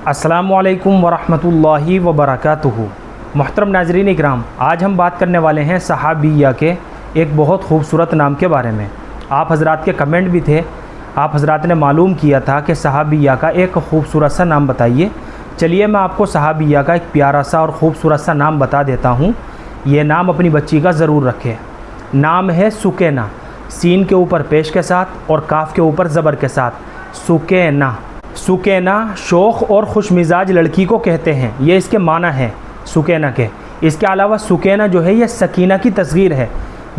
अस्सलामुअलैकुम वरहमतुल्लाहि वबरकातुहू। मोहतरम नाज़रीन इकराम, आज हम बात करने वाले हैं सहाबिया के एक बहुत खूबसूरत नाम के बारे में। आप हज़रात के कमेंट भी थे, आप हज़रात ने मालूम किया था कि सहाबिया का एक खूबसूरत सा नाम बताइए। चलिए मैं आपको सहाबिया का एक प्यारा सा और ख़ूबसूरत सा नाम बता देता हूँ। ये नाम अपनी बच्ची का ज़रूर रखें। नाम है सुकैना, सीन के ऊपर पेश के साथ और काफ के ऊपर ज़बर के साथ। सुकैना। सुकैना शौक़ और खुश मिजाज लड़की को कहते हैं, ये इसके माना है सुकैना के। इसके अलावा सुकैना जो है ये सकीना की तस्गीर है,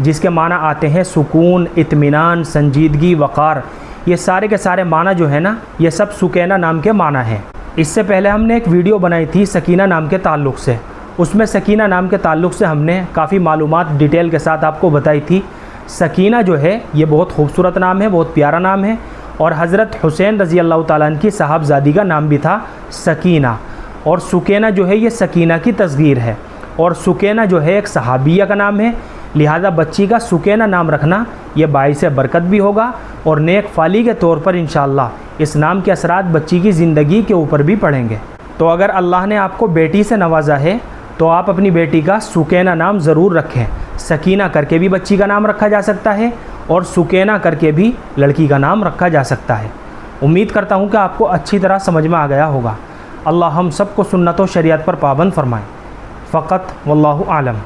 जिसके माना आते हैं सुकून, इत्मीनान, संजीदगी, वक़ार। ये सारे के सारे माना जो है ना, ये सब सुकैना नाम के माना है। इससे पहले हमने एक वीडियो बनाई थी सकीना नाम के ताल्लुक़ से। उसमें सकीना नाम के ताल्लुक़ से हमने काफ़ी मालूमात डिटेल के साथ आपको बताई थी। सकीना जो है ये बहुत खूबसूरत नाम है, बहुत प्यारा नाम है, और हज़रत हुसैन रज़ी अल्लाह ताला अन्हु की साहबजादी का नाम भी था सकीना। और सुकैना जो है ये सकीना की तस्गीर है, और सुकैना जो है एक सहाबिया का नाम है। लिहाजा बच्ची का सुकैना नाम रखना ये बाइस बरकत भी होगा और नेक फाली के तौर पर इंशाअल्लाह इस नाम के असरात बच्ची की ज़िंदगी के ऊपर भी पड़ेंगे। तो अगर अल्लाह ने आपको बेटी से नवाजा है तो आप अपनी बेटी का सुकैना नाम ज़रूर रखें। सकीना करके भी बच्ची का नाम रखा जा सकता है और सुकैना करके भी लड़की का नाम रखा जा सकता है। उम्मीद करता हूँ कि आपको अच्छी तरह समझ में आ गया होगा। अल्लाह हम सबको सुन्नत व शरीयत पर पाबंद फरमाए। फ़क़त वल्लाहु आलम।